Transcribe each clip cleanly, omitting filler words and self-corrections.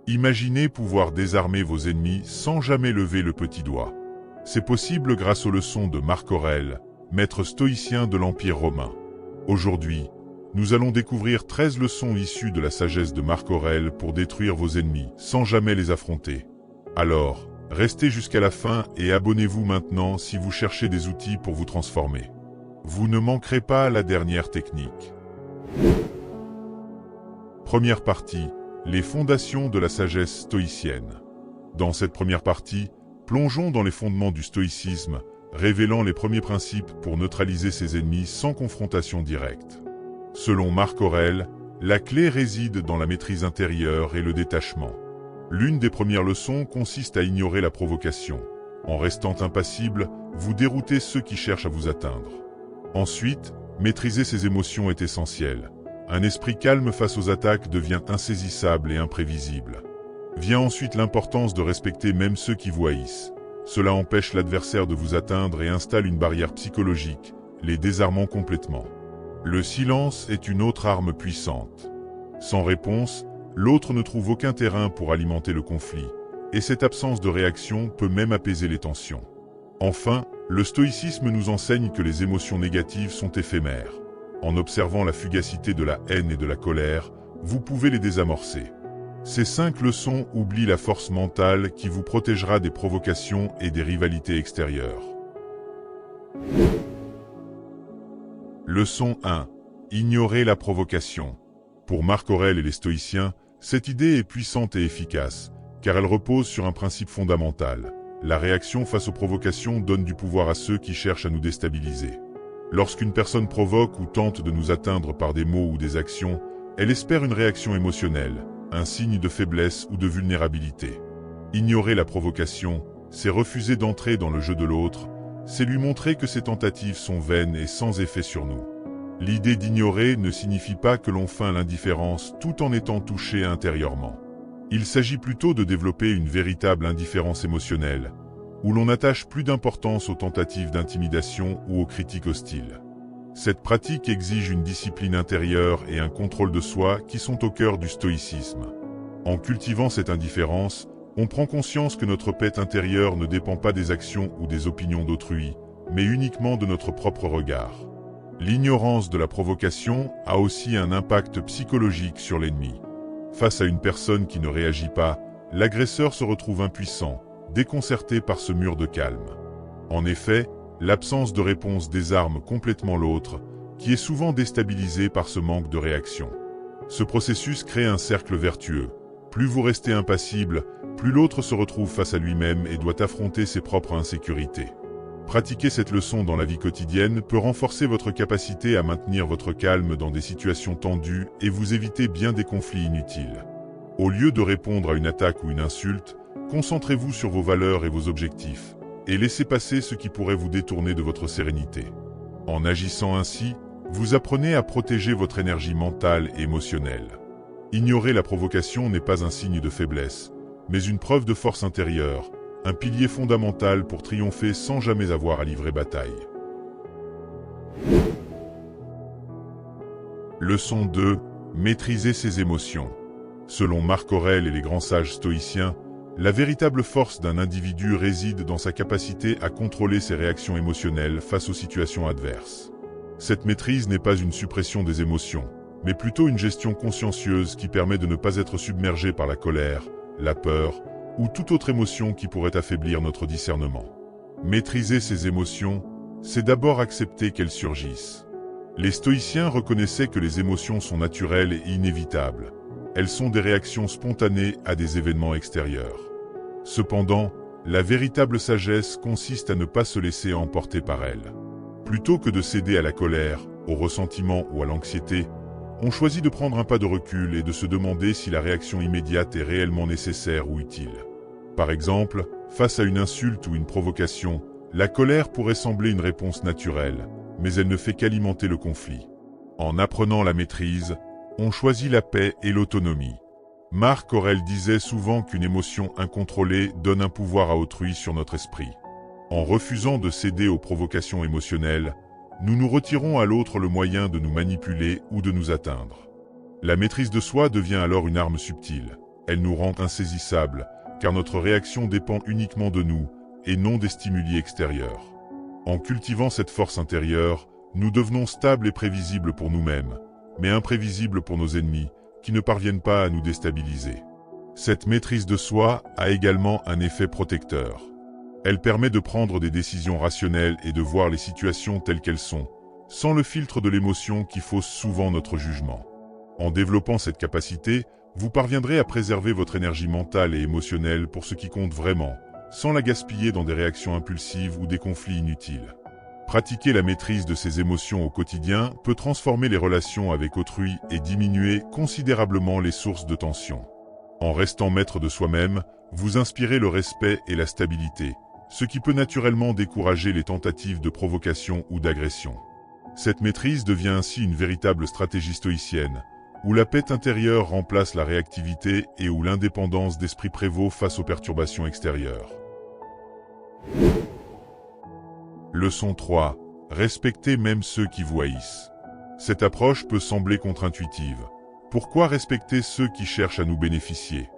Imaginez pouvoir désarmer vos ennemis sans jamais lever le petit doigt. C'est possible grâce aux leçons de Marc Aurèle, maître stoïcien de l'Empire romain. Aujourd'hui, nous allons découvrir 13 leçons issues de la sagesse de Marc Aurèle pour détruire vos ennemis sans jamais les affronter. Alors, restez jusqu'à la fin et abonnez-vous maintenant si vous cherchez des outils pour vous transformer. Vous ne manquerez pas la dernière technique. Première partie, les fondations de la sagesse stoïcienne. Dans cette première partie, plongeons dans les fondements du stoïcisme, révélant les premiers principes pour neutraliser ses ennemis sans confrontation directe. Selon Marc Aurèle, la clé réside dans la maîtrise intérieure et le détachement. L'une des premières leçons consiste à ignorer la provocation. En restant impassible, vous déroutez ceux qui cherchent à vous atteindre. Ensuite, maîtriser ses émotions est essentiel. Un esprit calme face aux attaques devient insaisissable et imprévisible. Vient ensuite l'importance de respecter même ceux qui vous haïssent. Cela empêche l'adversaire de vous atteindre et installe une barrière psychologique, les désarmant complètement. Le silence est une autre arme puissante. Sans réponse, l'autre ne trouve aucun terrain pour alimenter le conflit, et cette absence de réaction peut même apaiser les tensions. Enfin, le stoïcisme nous enseigne que les émotions négatives sont éphémères. En observant la fugacité de la haine et de la colère, vous pouvez les désamorcer. Ces 5 leçons oublient la force mentale qui vous protégera des provocations et des rivalités extérieures. Leçon 1. Ignorer la provocation. Pour Marc Aurèle et les stoïciens, cette idée est puissante et efficace, car elle repose sur un principe fondamental. La réaction face aux provocations donne du pouvoir à ceux qui cherchent à nous déstabiliser. Lorsqu'une personne provoque ou tente de nous atteindre par des mots ou des actions, elle espère une réaction émotionnelle, un signe de faiblesse ou de vulnérabilité. Ignorer la provocation, c'est refuser d'entrer dans le jeu de l'autre, c'est lui montrer que ses tentatives sont vaines et sans effet sur nous. L'idée d'ignorer ne signifie pas que l'on feint l'indifférence tout en étant touché intérieurement. Il s'agit plutôt de développer une véritable indifférence émotionnelle, où l'on attache plus d'importance aux tentatives d'intimidation ou aux critiques hostiles. Cette pratique exige une discipline intérieure et un contrôle de soi qui sont au cœur du stoïcisme. En cultivant cette indifférence, on prend conscience que notre paix intérieure ne dépend pas des actions ou des opinions d'autrui, mais uniquement de notre propre regard. L'ignorance de la provocation a aussi un impact psychologique sur l'ennemi. Face à une personne qui ne réagit pas, l'agresseur se retrouve impuissant, déconcerté par ce mur de calme. En effet, l'absence de réponse désarme complètement l'autre, qui est souvent déstabilisé par ce manque de réaction. Ce processus crée un cercle vertueux. Plus vous restez impassible, plus l'autre se retrouve face à lui-même et doit affronter ses propres insécurités. Pratiquer cette leçon dans la vie quotidienne peut renforcer votre capacité à maintenir votre calme dans des situations tendues et vous éviter bien des conflits inutiles. Au lieu de répondre à une attaque ou une insulte, concentrez-vous sur vos valeurs et vos objectifs, et laissez passer ce qui pourrait vous détourner de votre sérénité. En agissant ainsi, vous apprenez à protéger votre énergie mentale et émotionnelle. Ignorer la provocation n'est pas un signe de faiblesse, mais une preuve de force intérieure, un pilier fondamental pour triompher sans jamais avoir à livrer bataille. Leçon 2. Maîtriser ses émotions. Selon Marc Aurèle et les grands sages stoïciens, la véritable force d'un individu réside dans sa capacité à contrôler ses réactions émotionnelles face aux situations adverses. Cette maîtrise n'est pas une suppression des émotions, mais plutôt une gestion consciencieuse qui permet de ne pas être submergé par la colère, la peur ou toute autre émotion qui pourrait affaiblir notre discernement. Maîtriser ces émotions, c'est d'abord accepter qu'elles surgissent. Les stoïciens reconnaissaient que les émotions sont naturelles et inévitables. Elles sont des réactions spontanées à des événements extérieurs. Cependant, la véritable sagesse consiste à ne pas se laisser emporter par elles. Plutôt que de céder à la colère, au ressentiment ou à l'anxiété, on choisit de prendre un pas de recul et de se demander si la réaction immédiate est réellement nécessaire ou utile. Par exemple, face à une insulte ou une provocation, la colère pourrait sembler une réponse naturelle, mais elle ne fait qu'alimenter le conflit. En apprenant la maîtrise, on choisit la paix et l'autonomie. Marc Aurèle disait souvent qu'une émotion incontrôlée donne un pouvoir à autrui sur notre esprit. En refusant de céder aux provocations émotionnelles, nous nous retirons à l'autre le moyen de nous manipuler ou de nous atteindre. La maîtrise de soi devient alors une arme subtile. Elle nous rend insaisissables, car notre réaction dépend uniquement de nous, et non des stimuli extérieurs. En cultivant cette force intérieure, nous devenons stables et prévisibles pour nous-mêmes, mais imprévisibles pour nos ennemis, qui ne parviennent pas à nous déstabiliser. Cette maîtrise de soi a également un effet protecteur. Elle permet de prendre des décisions rationnelles et de voir les situations telles qu'elles sont, sans le filtre de l'émotion qui fausse souvent notre jugement. En développant cette capacité, vous parviendrez à préserver votre énergie mentale et émotionnelle pour ce qui compte vraiment, sans la gaspiller dans des réactions impulsives ou des conflits inutiles. Pratiquer la maîtrise de ses émotions au quotidien peut transformer les relations avec autrui et diminuer considérablement les sources de tension. En restant maître de soi-même, vous inspirez le respect et la stabilité, ce qui peut naturellement décourager les tentatives de provocation ou d'agression. Cette maîtrise devient ainsi une véritable stratégie stoïcienne, où la paix intérieure remplace la réactivité et où l'indépendance d'esprit prévaut face aux perturbations extérieures. Leçon 3. Respectez même ceux qui vous haïssent. Cette approche peut sembler contre-intuitive. Pourquoi respecter ceux qui cherchent à nous bénéficier?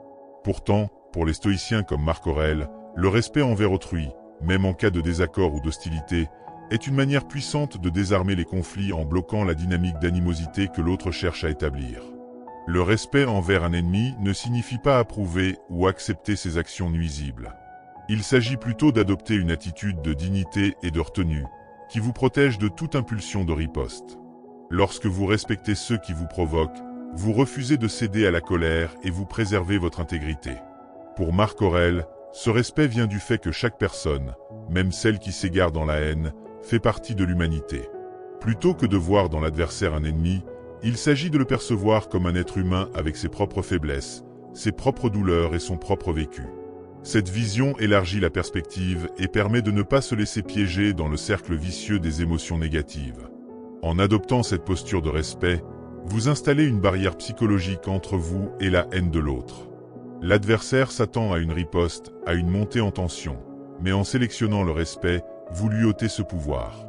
Pourtant, pour les stoïciens comme Marc Aurèle, le respect envers autrui, même en cas de désaccord ou d'hostilité, est une manière puissante de désarmer les conflits en bloquant la dynamique d'animosité que l'autre cherche à établir. Le respect envers un ennemi ne signifie pas approuver ou accepter ses actions nuisibles. Il s'agit plutôt d'adopter une attitude de dignité et de retenue, qui vous protège de toute impulsion de riposte. Lorsque vous respectez ceux qui vous provoquent, vous refusez de céder à la colère et vous préservez votre intégrité. Pour Marc Aurèle, ce respect vient du fait que chaque personne, même celle qui s'égare dans la haine, fait partie de l'humanité. Plutôt que de voir dans l'adversaire un ennemi, il s'agit de le percevoir comme un être humain avec ses propres faiblesses, ses propres douleurs et son propre vécu. Cette vision élargit la perspective et permet de ne pas se laisser piéger dans le cercle vicieux des émotions négatives. En adoptant cette posture de respect, vous installez une barrière psychologique entre vous et la haine de l'autre. L'adversaire s'attend à une riposte, à une montée en tension, mais en sélectionnant le respect, vous lui ôtez ce pouvoir.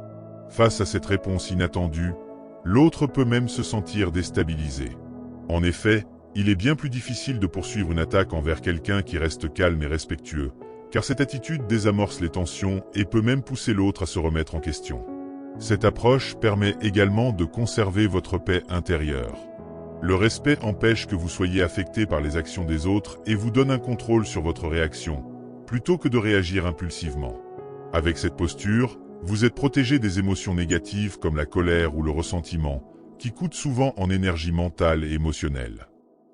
Face à cette réponse inattendue, l'autre peut même se sentir déstabilisé. En effet, il est bien plus difficile de poursuivre une attaque envers quelqu'un qui reste calme et respectueux, car cette attitude désamorce les tensions et peut même pousser l'autre à se remettre en question. Cette approche permet également de conserver votre paix intérieure. Le respect empêche que vous soyez affecté par les actions des autres et vous donne un contrôle sur votre réaction, plutôt que de réagir impulsivement. Avec cette posture, vous êtes protégé des émotions négatives comme la colère ou le ressentiment, qui coûtent souvent en énergie mentale et émotionnelle.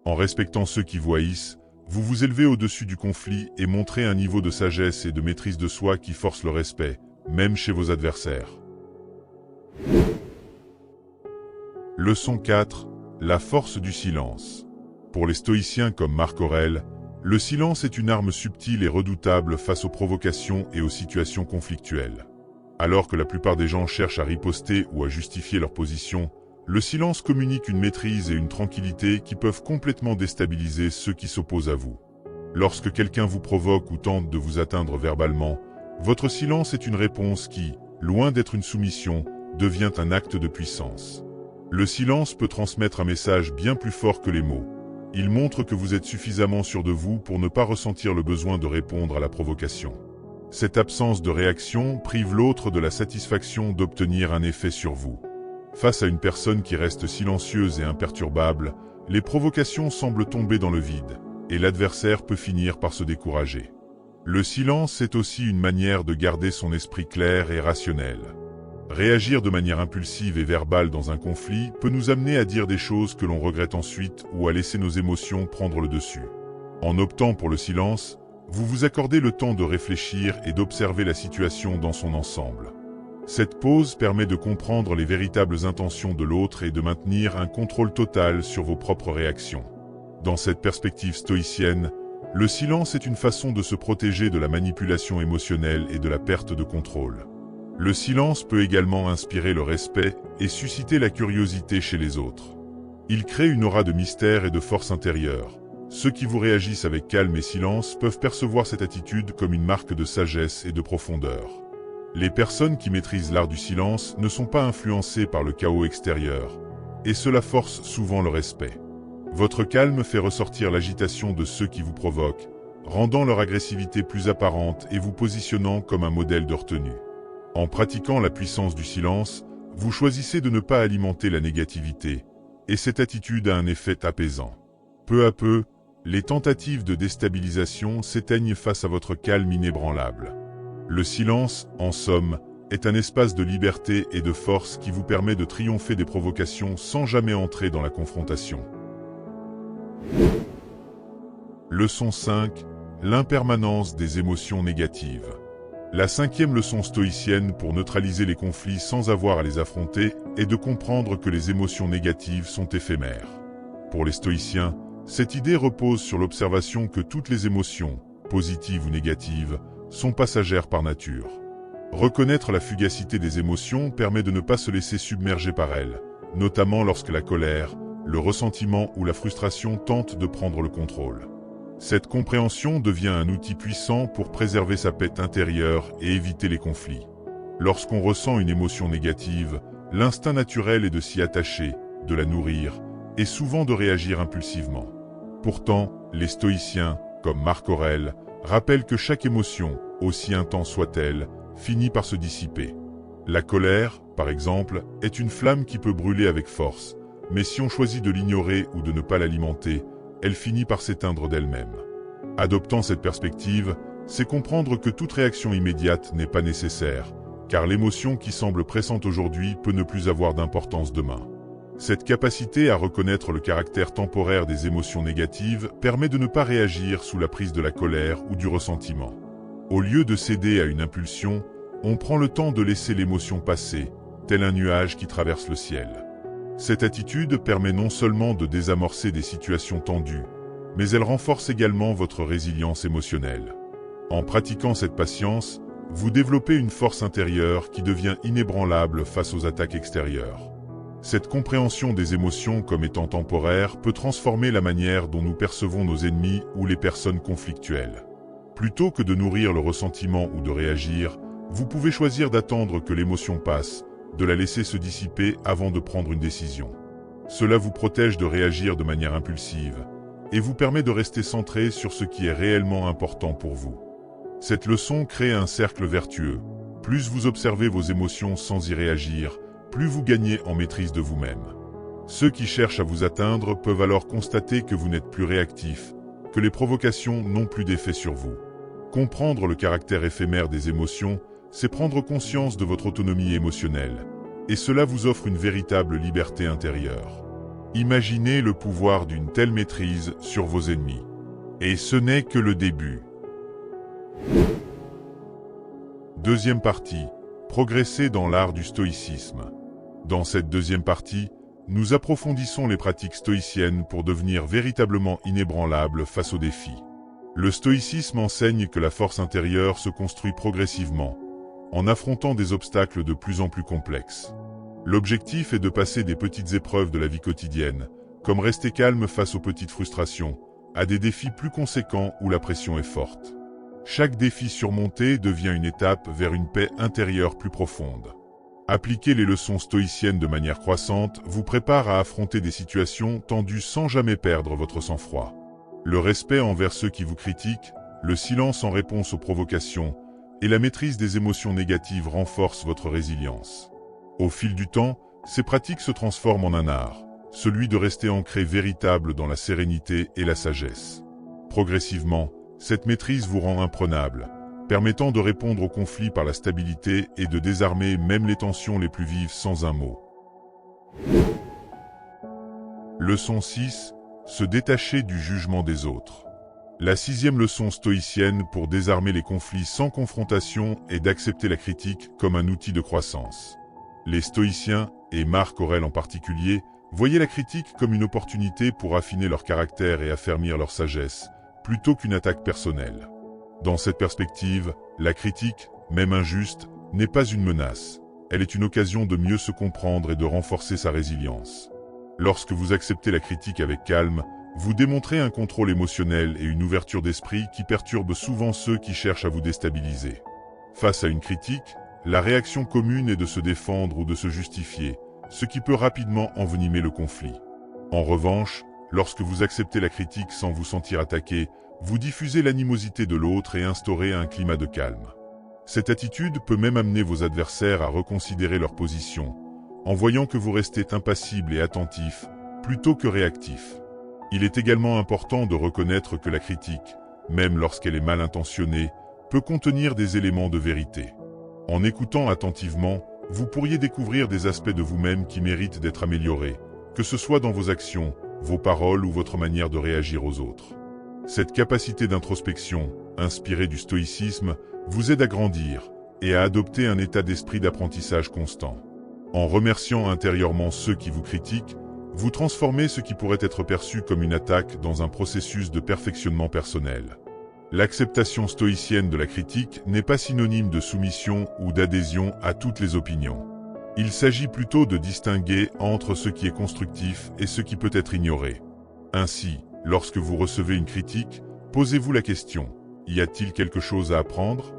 En respectant ceux qui vous haïssent, vous vous élevez au-dessus du conflit et montrez un niveau de sagesse et de maîtrise de soi qui force le respect, même chez vos adversaires. Leçon 4. La force du silence. Pour les stoïciens comme Marc Aurèle, le silence est une arme subtile et redoutable face aux provocations et aux situations conflictuelles. Alors que la plupart des gens cherchent à riposter ou à justifier leur position, le silence communique une maîtrise et une tranquillité qui peuvent complètement déstabiliser ceux qui s'opposent à vous. Lorsque quelqu'un vous provoque ou tente de vous atteindre verbalement, votre silence est une réponse qui, loin d'être une soumission, devient un acte de puissance. Le silence peut transmettre un message bien plus fort que les mots. Il montre que vous êtes suffisamment sûr de vous pour ne pas ressentir le besoin de répondre à la provocation. Cette absence de réaction prive l'autre de la satisfaction d'obtenir un effet sur vous. Face à une personne qui reste silencieuse et imperturbable, les provocations semblent tomber dans le vide, et l'adversaire peut finir par se décourager. Le silence est aussi une manière de garder son esprit clair et rationnel. Réagir de manière impulsive et verbale dans un conflit peut nous amener à dire des choses que l'on regrette ensuite ou à laisser nos émotions prendre le dessus. En optant pour le silence, vous vous accordez le temps de réfléchir et d'observer la situation dans son ensemble. Cette pause permet de comprendre les véritables intentions de l'autre et de maintenir un contrôle total sur vos propres réactions. Dans cette perspective stoïcienne, le silence est une façon de se protéger de la manipulation émotionnelle et de la perte de contrôle. Le silence peut également inspirer le respect et susciter la curiosité chez les autres. Il crée une aura de mystère et de force intérieure. Ceux qui vous réagissent avec calme et silence peuvent percevoir cette attitude comme une marque de sagesse et de profondeur. Les personnes qui maîtrisent l'art du silence ne sont pas influencées par le chaos extérieur, et cela force souvent le respect. Votre calme fait ressortir l'agitation de ceux qui vous provoquent, rendant leur agressivité plus apparente et vous positionnant comme un modèle de retenue. En pratiquant la puissance du silence, vous choisissez de ne pas alimenter la négativité, et cette attitude a un effet apaisant. Peu à peu, les tentatives de déstabilisation s'éteignent face à votre calme inébranlable. Le silence, en somme, est un espace de liberté et de force qui vous permet de triompher des provocations sans jamais entrer dans la confrontation. Leçon 5. L'impermanence des émotions négatives. La 5e leçon stoïcienne pour neutraliser les conflits sans avoir à les affronter est de comprendre que les émotions négatives sont éphémères. Pour les stoïciens, cette idée repose sur l'observation que toutes les émotions, positives ou négatives, sont passagères par nature. Reconnaître la fugacité des émotions permet de ne pas se laisser submerger par elles, notamment lorsque la colère, le ressentiment ou la frustration tentent de prendre le contrôle. Cette compréhension devient un outil puissant pour préserver sa paix intérieure et éviter les conflits. Lorsqu'on ressent une émotion négative, l'instinct naturel est de s'y attacher, de la nourrir, et souvent de réagir impulsivement. Pourtant, les stoïciens, comme Marc Aurèle, rappellent que chaque émotion, aussi intense soit-elle, finit par se dissiper. La colère, par exemple, est une flamme qui peut brûler avec force, mais si on choisit de l'ignorer ou de ne pas l'alimenter, elle finit par s'éteindre d'elle-même. Adoptant cette perspective, c'est comprendre que toute réaction immédiate n'est pas nécessaire, car l'émotion qui semble pressante aujourd'hui peut ne plus avoir d'importance demain. Cette capacité à reconnaître le caractère temporaire des émotions négatives permet de ne pas réagir sous la prise de la colère ou du ressentiment. Au lieu de céder à une impulsion, on prend le temps de laisser l'émotion passer, tel un nuage qui traverse le ciel. Cette attitude permet non seulement de désamorcer des situations tendues, mais elle renforce également votre résilience émotionnelle. En pratiquant cette patience, vous développez une force intérieure qui devient inébranlable face aux attaques extérieures. Cette compréhension des émotions comme étant temporaires peut transformer la manière dont nous percevons nos ennemis ou les personnes conflictuelles. Plutôt que de nourrir le ressentiment ou de réagir, vous pouvez choisir d'attendre que l'émotion passe, de la laisser se dissiper avant de prendre une décision. Cela vous protège de réagir de manière impulsive et vous permet de rester centré sur ce qui est réellement important pour vous. Cette leçon crée un cercle vertueux. Plus vous observez vos émotions sans y réagir, plus vous gagnez en maîtrise de vous-même. Ceux qui cherchent à vous atteindre peuvent alors constater que vous n'êtes plus réactif, que les provocations n'ont plus d'effet sur vous. Comprendre le caractère éphémère des émotions, c'est prendre conscience de votre autonomie émotionnelle, et cela vous offre une véritable liberté intérieure. Imaginez le pouvoir d'une telle maîtrise sur vos ennemis. Et ce n'est que le début. Deuxième partie, progresser dans l'art du stoïcisme. Dans cette deuxième partie, nous approfondissons les pratiques stoïciennes pour devenir véritablement inébranlables face aux défis. Le stoïcisme enseigne que la force intérieure se construit progressivement, en affrontant des obstacles de plus en plus complexes. L'objectif est de passer des petites épreuves de la vie quotidienne, comme rester calme face aux petites frustrations, à des défis plus conséquents où la pression est forte. Chaque défi surmonté devient une étape vers une paix intérieure plus profonde. Appliquer les leçons stoïciennes de manière croissante vous prépare à affronter des situations tendues sans jamais perdre votre sang-froid. Le respect envers ceux qui vous critiquent, le silence en réponse aux provocations, et la maîtrise des émotions négatives renforcent votre résilience. Au fil du temps, ces pratiques se transforment en un art, celui de rester ancré véritable dans la sérénité et la sagesse. Progressivement, cette maîtrise vous rend imprenable, permettant de répondre aux conflits par la stabilité et de désarmer même les tensions les plus vives sans un mot. Leçon 6. Se détacher du jugement des autres. La 6e leçon stoïcienne pour désarmer les conflits sans confrontation est d'accepter la critique comme un outil de croissance. Les stoïciens, et Marc Aurèle en particulier, voyaient la critique comme une opportunité pour affiner leur caractère et affermir leur sagesse, plutôt qu'une attaque personnelle. Dans cette perspective, la critique, même injuste, n'est pas une menace. Elle est une occasion de mieux se comprendre et de renforcer sa résilience. Lorsque vous acceptez la critique avec calme, vous démontrez un contrôle émotionnel et une ouverture d'esprit qui perturbent souvent ceux qui cherchent à vous déstabiliser. Face à une critique, la réaction commune est de se défendre ou de se justifier, ce qui peut rapidement envenimer le conflit. En revanche, Lorsque vous acceptez la critique sans vous sentir attaqué, vous diffusez l'animosité de l'autre et instaurez un climat de calme. Cette attitude peut même amener vos adversaires à reconsidérer leur position, en voyant que vous restez impassible et attentif, plutôt que réactif. Il est également important de reconnaître que la critique, même lorsqu'elle est mal intentionnée, peut contenir des éléments de vérité. En écoutant attentivement, vous pourriez découvrir des aspects de vous-même qui méritent d'être améliorés, que ce soit dans vos actions, vos paroles ou votre manière de réagir aux autres. Cette capacité d'introspection, inspirée du stoïcisme, vous aide à grandir et à adopter un état d'esprit d'apprentissage constant. En remerciant intérieurement ceux qui vous critiquent, vous transformez ce qui pourrait être perçu comme une attaque dans un processus de perfectionnement personnel. L'acceptation stoïcienne de la critique n'est pas synonyme de soumission ou d'adhésion à toutes les opinions. Il s'agit plutôt de distinguer entre ce qui est constructif et ce qui peut être ignoré. Ainsi, lorsque vous recevez une critique, posez-vous la question: y a-t-il quelque chose à apprendre?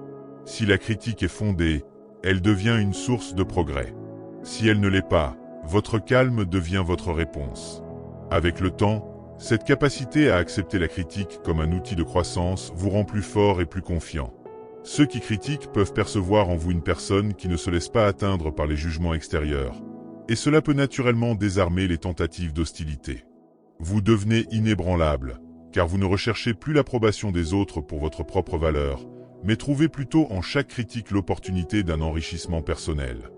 Si la critique est fondée, elle devient une source de progrès. Si elle ne l'est pas, votre calme devient votre réponse. Avec le temps, cette capacité à accepter la critique comme un outil de croissance vous rend plus fort et plus confiant. Ceux qui critiquent peuvent percevoir en vous une personne qui ne se laisse pas atteindre par les jugements extérieurs, et cela peut naturellement désarmer les tentatives d'hostilité. Vous devenez inébranlable, car vous ne recherchez plus l'approbation des autres pour votre propre valeur, mais trouvez plutôt en chaque critique l'opportunité d'un enrichissement personnel.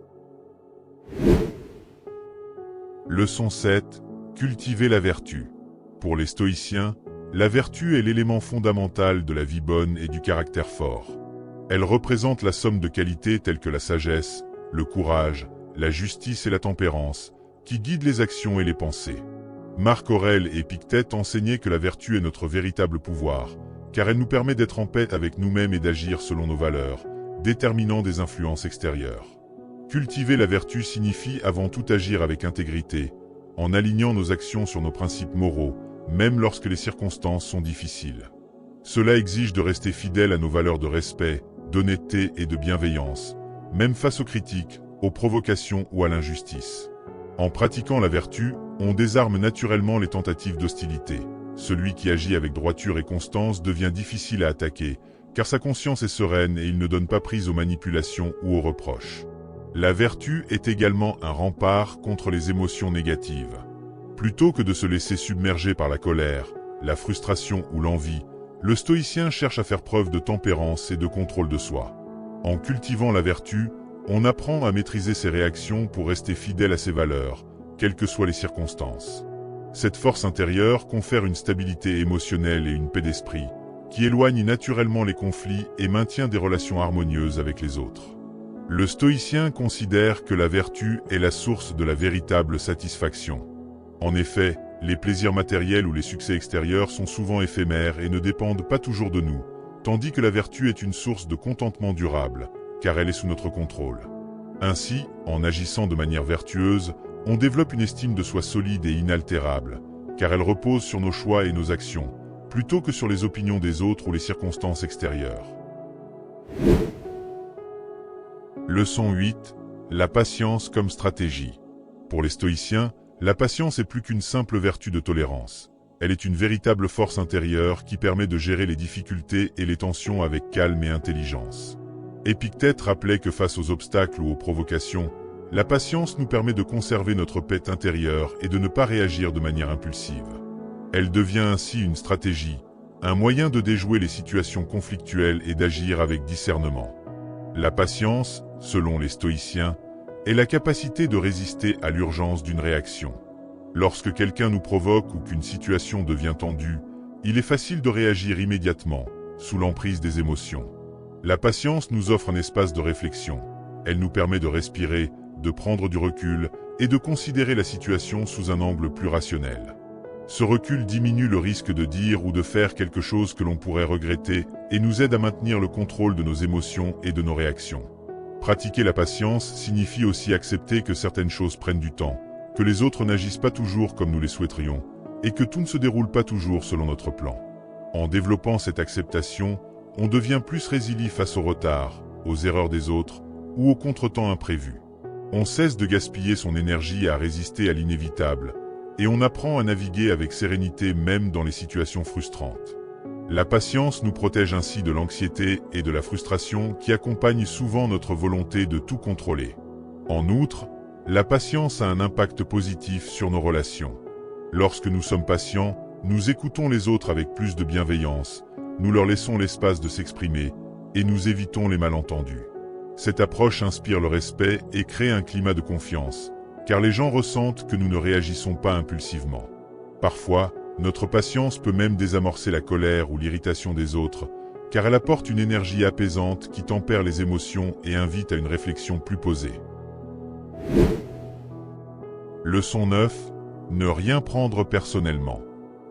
Leçon 7. Cultiver la vertu. Pour les stoïciens, la vertu est l'élément fondamental de la vie bonne et du caractère fort. Elle représente la somme de qualités telles que la sagesse, le courage, la justice et la tempérance, qui guident les actions et les pensées. Marc Aurèle et Épictète enseignaient que la vertu est notre véritable pouvoir, car elle nous permet d'être en paix avec nous-mêmes et d'agir selon nos valeurs, déterminant des influences extérieures. Cultiver la vertu signifie avant tout agir avec intégrité, en alignant nos actions sur nos principes moraux, même lorsque les circonstances sont difficiles. Cela exige de rester fidèle à nos valeurs de respect, d'honnêteté et de bienveillance, même face aux critiques, aux provocations ou à l'injustice. En pratiquant la vertu, on désarme naturellement les tentatives d'hostilité. Celui qui agit avec droiture et constance devient difficile à attaquer, car sa conscience est sereine et il ne donne pas prise aux manipulations ou aux reproches. La vertu est également un rempart contre les émotions négatives. Plutôt que de se laisser submerger par la colère, la frustration ou l'envie, le stoïcien cherche à faire preuve de tempérance et de contrôle de soi. En cultivant la vertu, on apprend à maîtriser ses réactions pour rester fidèle à ses valeurs, quelles que soient les circonstances. Cette force intérieure confère une stabilité émotionnelle et une paix d'esprit, qui éloigne naturellement les conflits et maintient des relations harmonieuses avec les autres. Le stoïcien considère que la vertu est la source de la véritable satisfaction. En effet, les plaisirs matériels ou les succès extérieurs sont souvent éphémères et ne dépendent pas toujours de nous, tandis que la vertu est une source de contentement durable, car elle est sous notre contrôle. Ainsi, en agissant de manière vertueuse, on développe une estime de soi solide et inaltérable, car elle repose sur nos choix et nos actions, plutôt que sur les opinions des autres ou les circonstances extérieures. Leçon 8. La patience comme stratégie. Pour les stoïciens, la patience est plus qu'une simple vertu de tolérance. Elle est une véritable force intérieure qui permet de gérer les difficultés et les tensions avec calme et intelligence. Épictète rappelait que face aux obstacles ou aux provocations, la patience nous permet de conserver notre paix intérieure et de ne pas réagir de manière impulsive. Elle devient ainsi une stratégie, un moyen de déjouer les situations conflictuelles et d'agir avec discernement. La patience, selon les stoïciens, est la capacité de résister à l'urgence d'une réaction. Lorsque quelqu'un nous provoque ou qu'une situation devient tendue, il est facile de réagir immédiatement, sous l'emprise des émotions. La patience nous offre un espace de réflexion. Elle nous permet de respirer, de prendre du recul et de considérer la situation sous un angle plus rationnel. Ce recul diminue le risque de dire ou de faire quelque chose que l'on pourrait regretter et nous aide à maintenir le contrôle de nos émotions et de nos réactions. Pratiquer la patience signifie aussi accepter que certaines choses prennent du temps, que les autres n'agissent pas toujours comme nous les souhaiterions, et que tout ne se déroule pas toujours selon notre plan. En développant cette acceptation, on devient plus résilient face au retard, aux erreurs des autres ou aux contretemps imprévus. On cesse de gaspiller son énergie à résister à l'inévitable, et on apprend à naviguer avec sérénité même dans les situations frustrantes. La patience nous protège ainsi de l'anxiété et de la frustration qui accompagnent souvent notre volonté de tout contrôler. En outre, la patience a un impact positif sur nos relations. Lorsque nous sommes patients, nous écoutons les autres avec plus de bienveillance, nous leur laissons l'espace de s'exprimer et nous évitons les malentendus. Cette approche inspire le respect et crée un climat de confiance, car les gens ressentent que nous ne réagissons pas impulsivement. Parfois, notre patience peut même désamorcer la colère ou l'irritation des autres, car elle apporte une énergie apaisante qui tempère les émotions et invite à une réflexion plus posée. Leçon 9. Ne rien prendre personnellement.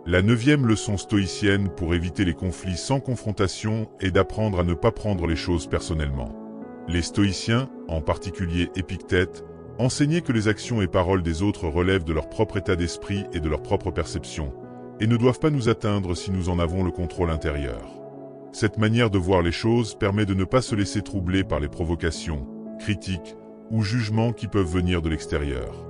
La 9e leçon stoïcienne pour éviter les conflits sans confrontation est d'apprendre à ne pas prendre les choses personnellement. Les stoïciens, en particulier Épictète, enseignaient que les actions et paroles des autres relèvent de leur propre état d'esprit et de leur propre perception, et ne doivent pas nous atteindre si nous en avons le contrôle intérieur. Cette manière de voir les choses permet de ne pas se laisser troubler par les provocations, critiques ou jugements qui peuvent venir de l'extérieur.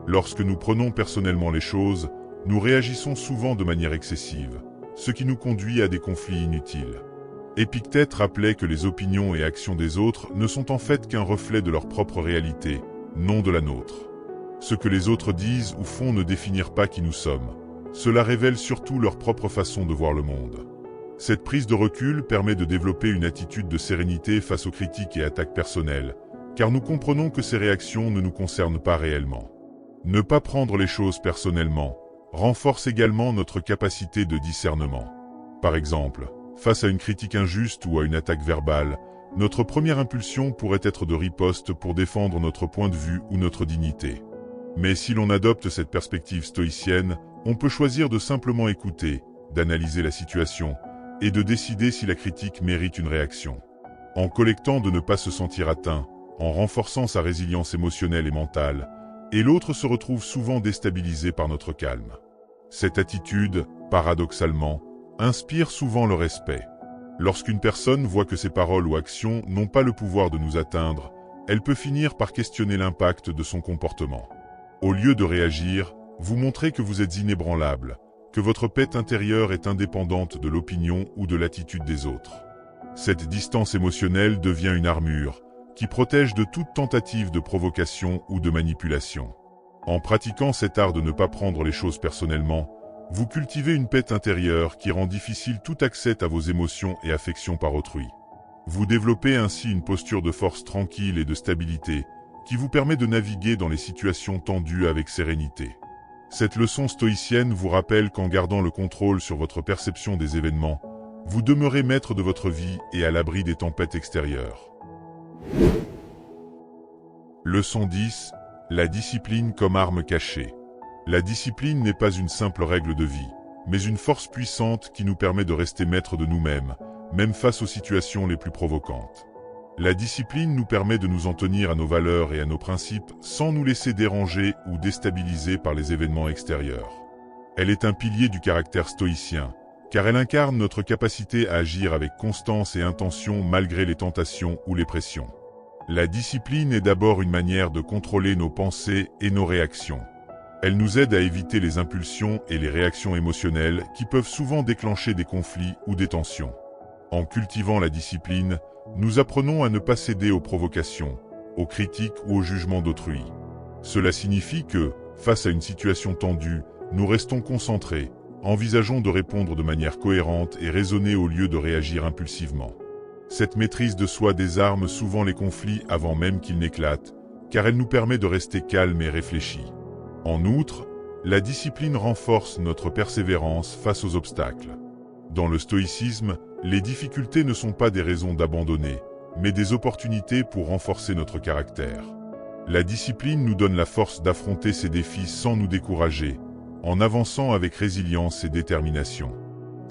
Lorsque nous prenons personnellement les choses, nous réagissons souvent de manière excessive, ce qui nous conduit à des conflits inutiles. Épictète rappelait que les opinions et actions des autres ne sont en fait qu'un reflet de leur propre réalité, non de la nôtre. Ce que les autres disent ou font ne définit pas qui nous sommes. Cela révèle surtout leur propre façon de voir le monde. Cette prise de recul permet de développer une attitude de sérénité face aux critiques et attaques personnelles, car nous comprenons que ces réactions ne nous concernent pas réellement. Ne pas prendre les choses personnellement renforce également notre capacité de discernement. Par exemple, face à une critique injuste ou à une attaque verbale, notre première impulsion pourrait être de riposte pour défendre notre point de vue ou notre dignité. Mais si l'on adopte cette perspective stoïcienne, on peut choisir de simplement écouter, d'analyser la situation, et de décider si la critique mérite une réaction. En collectant de ne pas se sentir atteint, en renforçant sa résilience émotionnelle et mentale, et l'autre se retrouve souvent déstabilisé par notre calme. Cette attitude, paradoxalement, inspire souvent le respect. Lorsqu'une personne voit que ses paroles ou actions n'ont pas le pouvoir de nous atteindre, elle peut finir par questionner l'impact de son comportement. Au lieu de réagir, vous montrez que vous êtes inébranlable, que votre paix intérieure est indépendante de l'opinion ou de l'attitude des autres. Cette distance émotionnelle devient une armure, qui protège de toute tentative de provocation ou de manipulation. En pratiquant cet art de ne pas prendre les choses personnellement, vous cultivez une paix intérieure qui rend difficile tout accès à vos émotions et affections par autrui. Vous développez ainsi une posture de force tranquille et de stabilité, qui vous permet de naviguer dans les situations tendues avec sérénité. Cette leçon stoïcienne vous rappelle qu'en gardant le contrôle sur votre perception des événements, vous demeurez maître de votre vie et à l'abri des tempêtes extérieures. Leçon 10. La discipline comme arme cachée. La discipline n'est pas une simple règle de vie, mais une force puissante qui nous permet de rester maître de nous-mêmes, même face aux situations les plus provocantes. La discipline nous permet de nous en tenir à nos valeurs et à nos principes sans nous laisser déranger ou déstabiliser par les événements extérieurs. Elle est un pilier du caractère stoïcien, car elle incarne notre capacité à agir avec constance et intention malgré les tentations ou les pressions. La discipline est d'abord une manière de contrôler nos pensées et nos réactions. Elle nous aide à éviter les impulsions et les réactions émotionnelles qui peuvent souvent déclencher des conflits ou des tensions. En cultivant la discipline, nous apprenons à ne pas céder aux provocations, aux critiques ou aux jugements d'autrui. Cela signifie que, face à une situation tendue, nous restons concentrés, envisageons de répondre de manière cohérente et raisonnée au lieu de réagir impulsivement. Cette maîtrise de soi désarme souvent les conflits avant même qu'ils n'éclatent, car elle nous permet de rester calmes et réfléchis. En outre, la discipline renforce notre persévérance face aux obstacles. Dans le stoïcisme, les difficultés ne sont pas des raisons d'abandonner, mais des opportunités pour renforcer notre caractère. La discipline nous donne la force d'affronter ces défis sans nous décourager, en avançant avec résilience et détermination.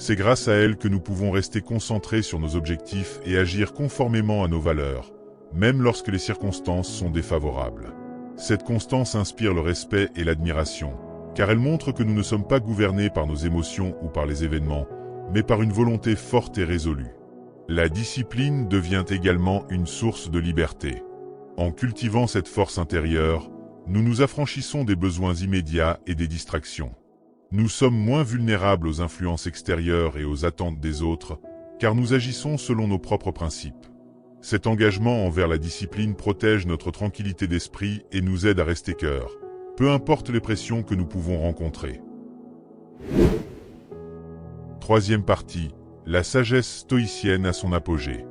C'est grâce à elle que nous pouvons rester concentrés sur nos objectifs et agir conformément à nos valeurs, même lorsque les circonstances sont défavorables. Cette constance inspire le respect et l'admiration, car elle montre que nous ne sommes pas gouvernés par nos émotions ou par les événements, mais par une volonté forte et résolue. La discipline devient également une source de liberté. En cultivant cette force intérieure, nous nous affranchissons des besoins immédiats et des distractions. Nous sommes moins vulnérables aux influences extérieures et aux attentes des autres, car nous agissons selon nos propres principes. Cet engagement envers la discipline protège notre tranquillité d'esprit et nous aide à rester cœur, peu importe les pressions que nous pouvons rencontrer. Troisième partie, la sagesse stoïcienne à son apogée.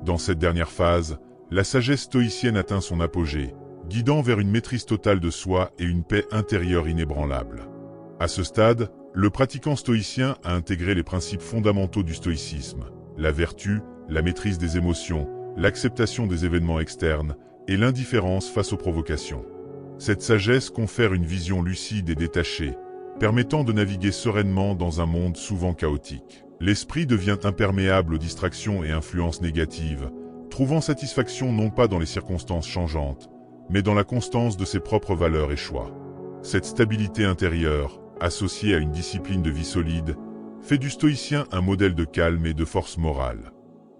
Dans cette dernière phase, la sagesse stoïcienne atteint son apogée, guidant vers une maîtrise totale de soi et une paix intérieure inébranlable. À ce stade, le pratiquant stoïcien a intégré les principes fondamentaux du stoïcisme, la vertu, la maîtrise des émotions, l'acceptation des événements externes et l'indifférence face aux provocations. Cette sagesse confère une vision lucide et détachée, permettant de naviguer sereinement dans un monde souvent chaotique. L'esprit devient imperméable aux distractions et influences négatives, trouvant satisfaction non pas dans les circonstances changeantes, mais dans la constance de ses propres valeurs et choix. Cette stabilité intérieure, associée à une discipline de vie solide, fait du stoïcien un modèle de calme et de force morale.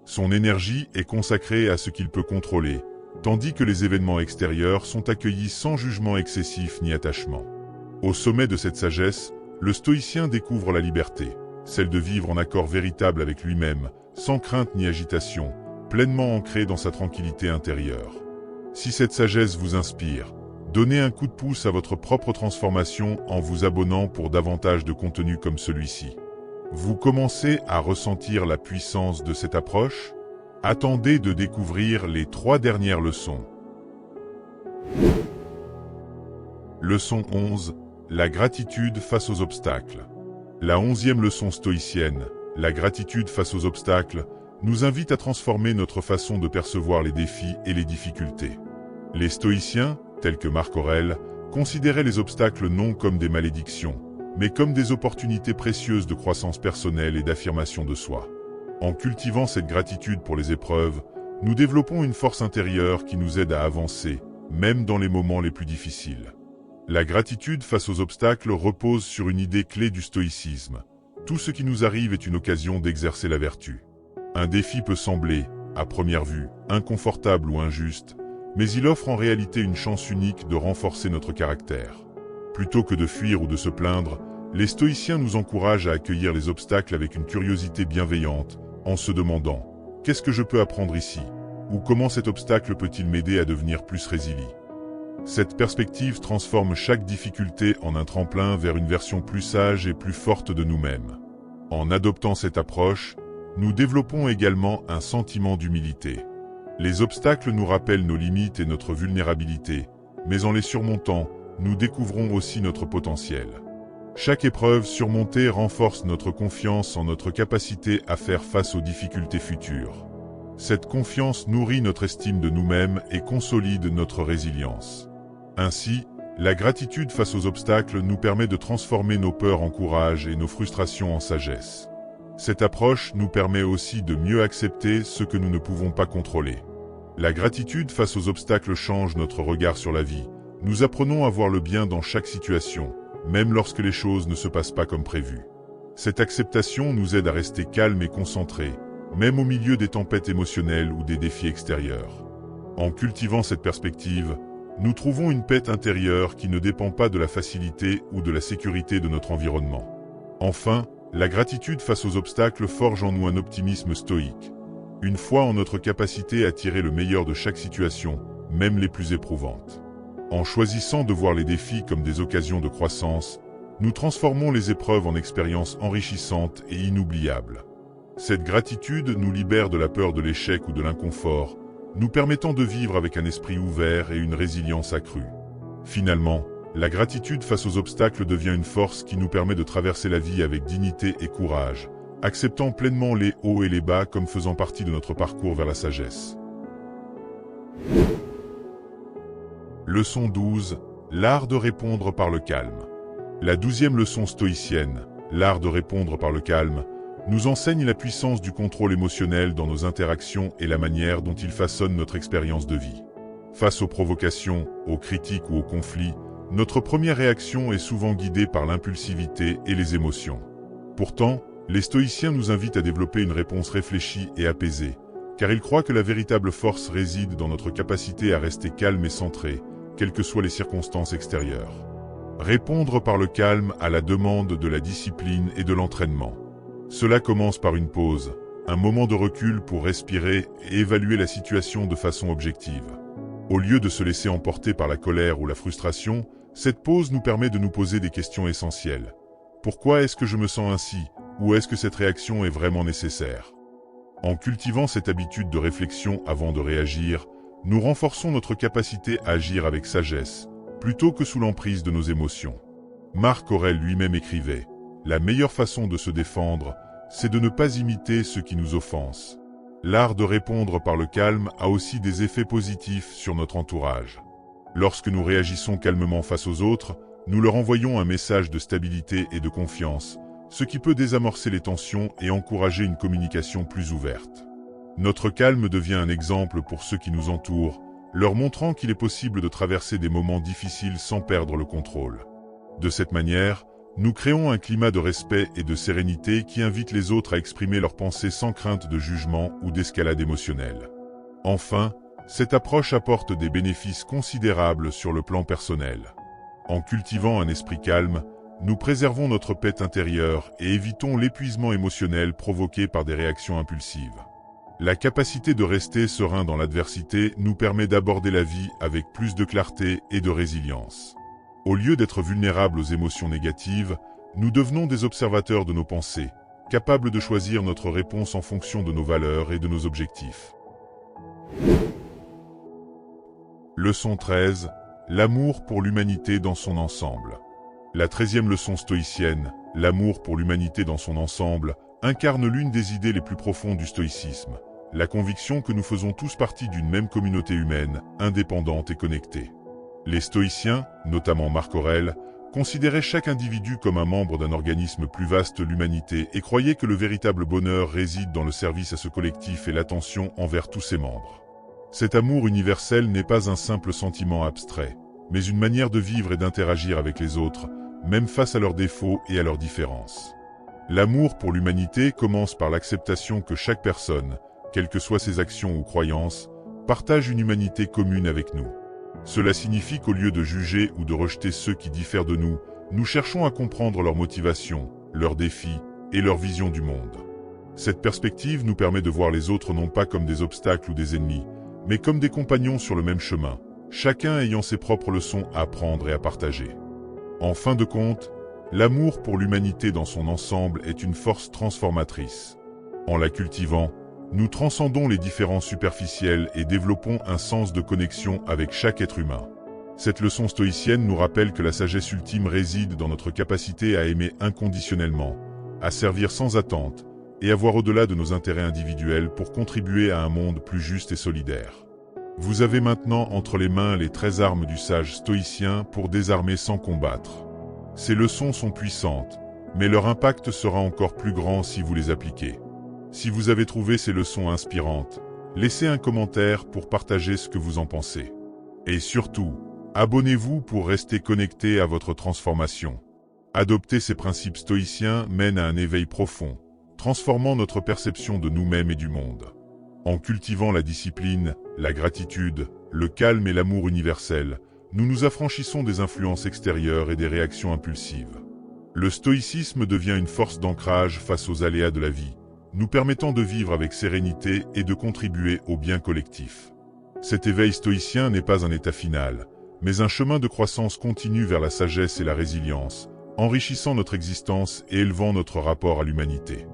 Son énergie est consacrée à ce qu'il peut contrôler, tandis que les événements extérieurs sont accueillis sans jugement excessif ni attachement. Au sommet de cette sagesse, le stoïcien découvre la liberté, celle de vivre en accord véritable avec lui-même, sans crainte ni agitation, pleinement ancré dans sa tranquillité intérieure. Si cette sagesse vous inspire, donnez un coup de pouce à votre propre transformation en vous abonnant pour davantage de contenu comme celui-ci. Vous commencez à ressentir la puissance de cette approche? Attendez de découvrir les 3 dernières leçons. Leçon 11. La gratitude face aux obstacles. La 11e leçon stoïcienne, la gratitude face aux obstacles, nous invite à transformer notre façon de percevoir les défis et les difficultés. Les stoïciens, tels que Marc Aurèle, considéraient les obstacles non comme des malédictions, mais comme des opportunités précieuses de croissance personnelle et d'affirmation de soi. En cultivant cette gratitude pour les épreuves, nous développons une force intérieure qui nous aide à avancer, même dans les moments les plus difficiles. La gratitude face aux obstacles repose sur une idée clé du stoïcisme. Tout ce qui nous arrive est une occasion d'exercer la vertu. Un défi peut sembler, à première vue, inconfortable ou injuste, mais il offre en réalité une chance unique de renforcer notre caractère. Plutôt que de fuir ou de se plaindre, les stoïciens nous encouragent à accueillir les obstacles avec une curiosité bienveillante, en se demandant « Qu'est-ce que je peux apprendre ici ?» ou « Comment cet obstacle peut-il m'aider à devenir plus résilient ?» Cette perspective transforme chaque difficulté en un tremplin vers une version plus sage et plus forte de nous-mêmes. En adoptant cette approche, nous développons également un sentiment d'humilité. Les obstacles nous rappellent nos limites et notre vulnérabilité, mais en les surmontant, nous découvrons aussi notre potentiel. Chaque épreuve surmontée renforce notre confiance en notre capacité à faire face aux difficultés futures. Cette confiance nourrit notre estime de nous-mêmes et consolide notre résilience. Ainsi, la gratitude face aux obstacles nous permet de transformer nos peurs en courage et nos frustrations en sagesse. Cette approche nous permet aussi de mieux accepter ce que nous ne pouvons pas contrôler. La gratitude face aux obstacles change notre regard sur la vie. Nous apprenons à voir le bien dans chaque situation, même lorsque les choses ne se passent pas comme prévu. Cette acceptation nous aide à rester calmes et concentrés, même au milieu des tempêtes émotionnelles ou des défis extérieurs. En cultivant cette perspective, nous trouvons une paix intérieure qui ne dépend pas de la facilité ou de la sécurité de notre environnement. Enfin, la gratitude face aux obstacles forge en nous un optimisme stoïque. Une foi en notre capacité à tirer le meilleur de chaque situation, même les plus éprouvantes. En choisissant de voir les défis comme des occasions de croissance, nous transformons les épreuves en expériences enrichissantes et inoubliables. Cette gratitude nous libère de la peur de l'échec ou de l'inconfort, nous permettant de vivre avec un esprit ouvert et une résilience accrue. Finalement, la gratitude face aux obstacles devient une force qui nous permet de traverser la vie avec dignité et courage, acceptant pleinement les hauts et les bas comme faisant partie de notre parcours vers la sagesse. Leçon 12. L'art de répondre par le calme. La 12e leçon stoïcienne, l'art de répondre par le calme, nous enseigne la puissance du contrôle émotionnel dans nos interactions et la manière dont il façonne notre expérience de vie. Face aux provocations, aux critiques ou aux conflits, notre première réaction est souvent guidée par l'impulsivité et les émotions. Pourtant, les stoïciens nous invitent à développer une réponse réfléchie et apaisée, car ils croient que la véritable force réside dans notre capacité à rester calme et centré, quelles que soient les circonstances extérieures. Répondre par le calme à la demande de la discipline et de l'entraînement. Cela commence par une pause, un moment de recul pour respirer et évaluer la situation de façon objective. Au lieu de se laisser emporter par la colère ou la frustration, cette pause nous permet de nous poser des questions essentielles. Pourquoi est-ce que je me sens ainsi, ou est-ce que cette réaction est vraiment nécessaire? En cultivant cette habitude de réflexion avant de réagir, nous renforçons notre capacité à agir avec sagesse, plutôt que sous l'emprise de nos émotions. Marc Aurèle lui-même écrivait « La meilleure façon de se défendre, c'est de ne pas imiter ceux qui nous offensent. » L'art de répondre par le calme a aussi des effets positifs sur notre entourage. Lorsque nous réagissons calmement face aux autres, nous leur envoyons un message de stabilité et de confiance, ce qui peut désamorcer les tensions et encourager une communication plus ouverte. Notre calme devient un exemple pour ceux qui nous entourent, leur montrant qu'il est possible de traverser des moments difficiles sans perdre le contrôle. De cette manière, nous créons un climat de respect et de sérénité qui invite les autres à exprimer leurs pensées sans crainte de jugement ou d'escalade émotionnelle. Enfin, cette approche apporte des bénéfices considérables sur le plan personnel. En cultivant un esprit calme, nous préservons notre paix intérieure et évitons l'épuisement émotionnel provoqué par des réactions impulsives. La capacité de rester serein dans l'adversité nous permet d'aborder la vie avec plus de clarté et de résilience. Au lieu d'être vulnérables aux émotions négatives, nous devenons des observateurs de nos pensées, capables de choisir notre réponse en fonction de nos valeurs et de nos objectifs. Leçon 13. L'amour pour l'humanité dans son ensemble. La 13e leçon stoïcienne, l'amour pour l'humanité dans son ensemble, incarne l'une des idées les plus profondes du stoïcisme, la conviction que nous faisons tous partie d'une même communauté humaine, indépendante et connectée. Les stoïciens, notamment Marc Aurèle, considéraient chaque individu comme un membre d'un organisme plus vaste, l'humanité, et croyaient que le véritable bonheur réside dans le service à ce collectif et l'attention envers tous ses membres. Cet amour universel n'est pas un simple sentiment abstrait, mais une manière de vivre et d'interagir avec les autres, même face à leurs défauts et à leurs différences. L'amour pour l'humanité commence par l'acceptation que chaque personne, quelles que soient ses actions ou croyances, partage une humanité commune avec nous. Cela signifie qu'au lieu de juger ou de rejeter ceux qui diffèrent de nous, nous cherchons à comprendre leurs motivations, leurs défis et leur vision du monde. Cette perspective nous permet de voir les autres non pas comme des obstacles ou des ennemis, mais comme des compagnons sur le même chemin, chacun ayant ses propres leçons à apprendre et à partager. En fin de compte, l'amour pour l'humanité dans son ensemble est une force transformatrice. En la cultivant, nous transcendons les différences superficielles et développons un sens de connexion avec chaque être humain. Cette leçon stoïcienne nous rappelle que la sagesse ultime réside dans notre capacité à aimer inconditionnellement, à servir sans attente, et à voir au-delà de nos intérêts individuels pour contribuer à un monde plus juste et solidaire. Vous avez maintenant entre les mains les 13 armes du sage stoïcien pour désarmer sans combattre. Ces leçons sont puissantes, mais leur impact sera encore plus grand si vous les appliquez. Si vous avez trouvé ces leçons inspirantes, laissez un commentaire pour partager ce que vous en pensez. Et surtout, abonnez-vous pour rester connecté à votre transformation. Adopter ces principes stoïciens mène à un éveil profond, transformant notre perception de nous-mêmes et du monde. En cultivant la discipline, la gratitude, le calme et l'amour universel, nous nous affranchissons des influences extérieures et des réactions impulsives. Le stoïcisme devient une force d'ancrage face aux aléas de la vie, nous permettant de vivre avec sérénité et de contribuer au bien collectif. Cet éveil stoïcien n'est pas un état final, mais un chemin de croissance continue vers la sagesse et la résilience, enrichissant notre existence et élevant notre rapport à l'humanité.